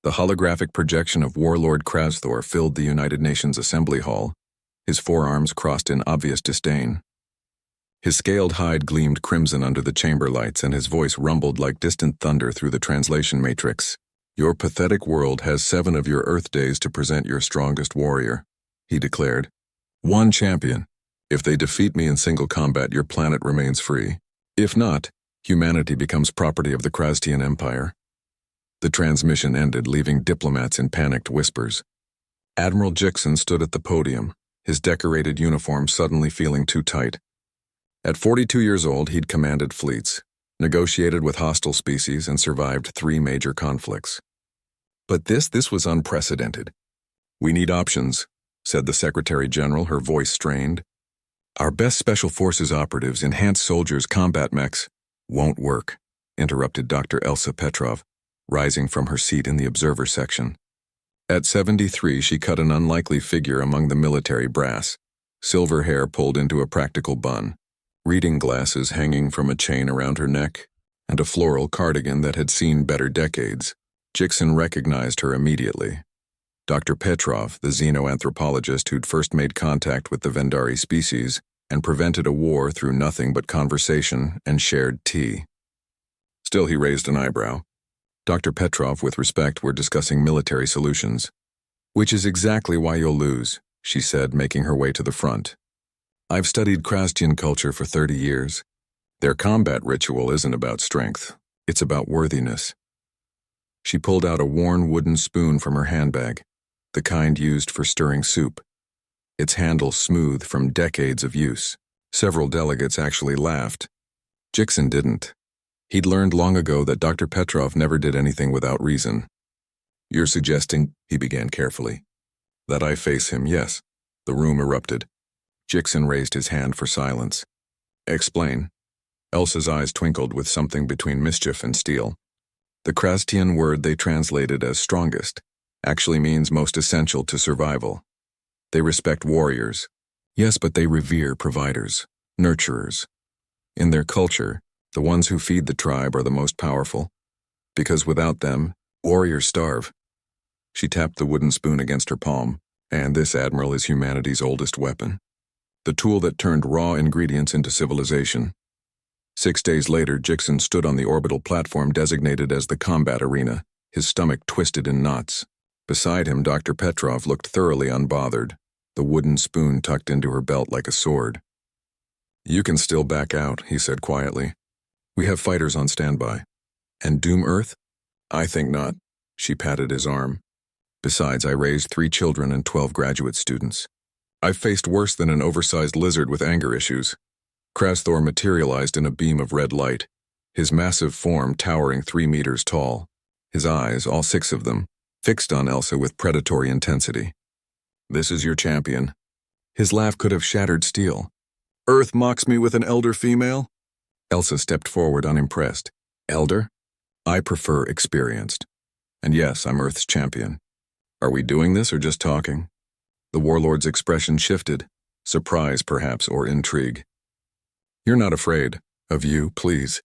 The holographic projection of Warlord Krasthor filled the United Nations Assembly Hall, his forearms crossed in obvious disdain. His scaled hide gleamed crimson under the chamber lights, and his voice rumbled like distant thunder through the translation matrix. "Your pathetic world has 7 of your Earth days to present your strongest warrior," he declared. "One champion. If they defeat me in single combat, your planet remains free. If not, humanity becomes property of the Krastian Empire." The transmission ended, leaving diplomats in panicked whispers. Admiral Jixon stood at the podium, his decorated uniform suddenly feeling too tight. At 42 years old, he'd commanded fleets, negotiated with hostile species, and survived 3 major conflicts. But this was unprecedented. "We need options," said the Secretary General, her voice strained. "Our best Special Forces operatives, enhanced soldiers, combat mechs—" "Won't work," interrupted Dr. Elsa Petrov, rising from her seat in the observer section. At 73, she cut an unlikely figure among the military brass, silver hair pulled into a practical bun, reading glasses hanging from a chain around her neck, and a floral cardigan that had seen better decades. Jixon recognized her immediately. Dr. Petrov, the xenoanthropologist who'd first made contact with the Vendari species and prevented a war through nothing but conversation and shared tea. Still, he raised an eyebrow. Dr. Petrov, with respect, were discussing military solutions. "Which is exactly why you'll lose," she said, making her way to the front. "I've studied Krastian culture for 30 years. Their combat ritual isn't about strength. It's about worthiness." She pulled out a worn wooden spoon from her handbag, the kind used for stirring soup, its handle smooth from decades of use. Several delegates actually laughed. Jixon didn't. He'd learned long ago that Dr. Petrov never did anything without reason. "You're suggesting," he began carefully, "that I face him?" "Yes." The room erupted. Jixon raised his hand for silence. "Explain." Elsa's eyes twinkled with something between mischief and steel. "The Krastian word they translated as strongest actually means most essential to survival. They respect warriors. Yes, but they revere providers, nurturers. In their culture, the ones who feed the tribe are the most powerful, because without them, warriors starve." She tapped the wooden spoon against her palm. "And this, Admiral, is humanity's oldest weapon. The tool that turned raw ingredients into civilization." 6 days later, Jixon stood on the orbital platform designated as the combat arena, his stomach twisted in knots. Beside him, Dr. Petrov looked thoroughly unbothered, the wooden spoon tucked into her belt like a sword. "You can still back out," he said quietly. "We have fighters on standby." "And doom Earth?" "I think not." She patted his arm. "Besides, I raised 3 children and 12 graduate students. I've faced worse than an oversized lizard with anger issues." Krasthor materialized in a beam of red light, his massive form towering 3 meters tall, his eyes, all 6 of them, fixed on Elsa with predatory intensity. "This is your champion." His laugh could have shattered steel. "Earth mocks me with an elder female?" Elsa stepped forward unimpressed. "Elder? I prefer experienced. And yes, I'm Earth's champion. Are we doing this or just talking?" The warlord's expression shifted, surprise perhaps, or intrigue. "You're not afraid. Of you, please.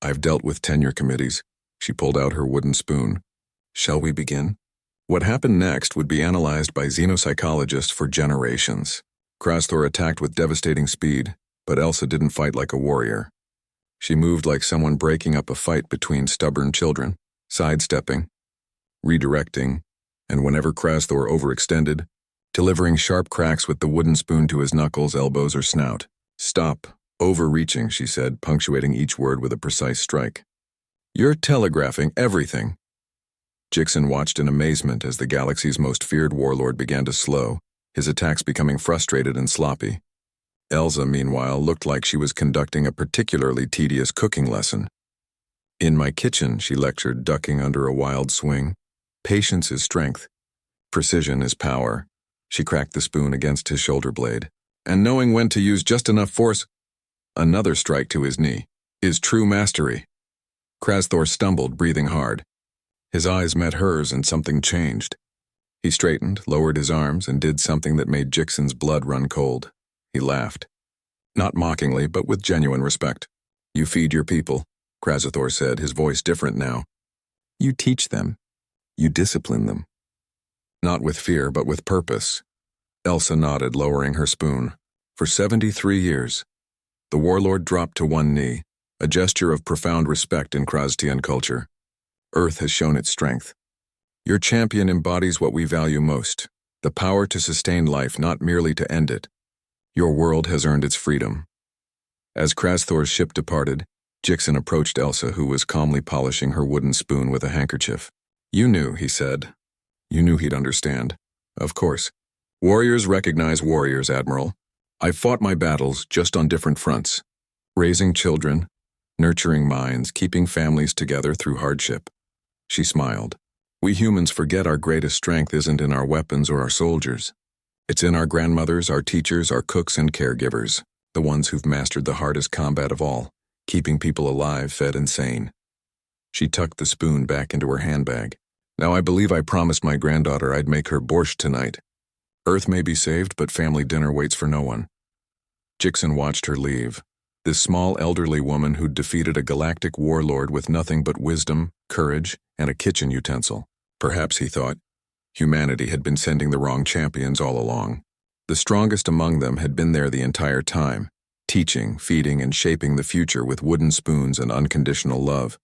I've dealt with tenure committees." She pulled out her wooden spoon. "Shall we begin?" What happened next would be analyzed by xenopsychologists for generations. Krasthor attacked with devastating speed, but Elsa didn't fight like a warrior. She moved like someone breaking up a fight between stubborn children, sidestepping, redirecting, and whenever Krasthor overextended, delivering sharp cracks with the wooden spoon to his knuckles, elbows, or snout. "Stop overreaching," she said, punctuating each word with a precise strike. "You're telegraphing everything." Jixon watched in amazement as the galaxy's most feared warlord began to slow, his attacks becoming frustrated and sloppy. Elsa, meanwhile, looked like she was conducting a particularly tedious cooking lesson. "In my kitchen," she lectured, ducking under a wild swing. "Patience is strength. Precision is power." She cracked the spoon against his shoulder blade. "And knowing when to use just enough force—" Another strike to his knee. "Is true mastery." Krasthor stumbled, breathing hard. His eyes met hers and something changed. He straightened, lowered his arms, and did something that made Jixon's blood run cold. He laughed. Not mockingly, but with genuine respect. "You feed your people," Krasthor said, his voice different now. "You teach them." You discipline them. Not with fear, but with purpose. Elsa nodded, lowering her spoon. For 73 years. The warlord dropped to one knee, a gesture of profound respect in Krasstian culture. Earth has shown its strength. Your champion embodies what we value most, the power to sustain life, not merely to end it. Your world has earned its freedom. As Krasthor's ship departed, Jixen approached Elsa, who was calmly polishing her wooden spoon with a handkerchief. You knew, he said. You knew he'd understand. Of course. Warriors recognize warriors, Admiral. I've fought my battles, just on different fronts. Raising children, nurturing minds, keeping families together through hardship. She smiled. We humans forget our greatest strength isn't in our weapons or our soldiers. It's in our grandmothers, our teachers, our cooks and caregivers, the ones who've mastered the hardest combat of all, keeping people alive, fed and sane. She tucked the spoon back into her handbag. Now I believe I promised my granddaughter I'd make her borscht tonight. Earth may be saved, but family dinner waits for no one. Jixen watched her leave. This small elderly woman who'd defeated a galactic warlord with nothing but wisdom, courage, and a kitchen utensil. Perhaps, he thought, humanity had been sending the wrong champions all along. The strongest among them had been there the entire time, teaching, feeding, and shaping the future with wooden spoons and unconditional love.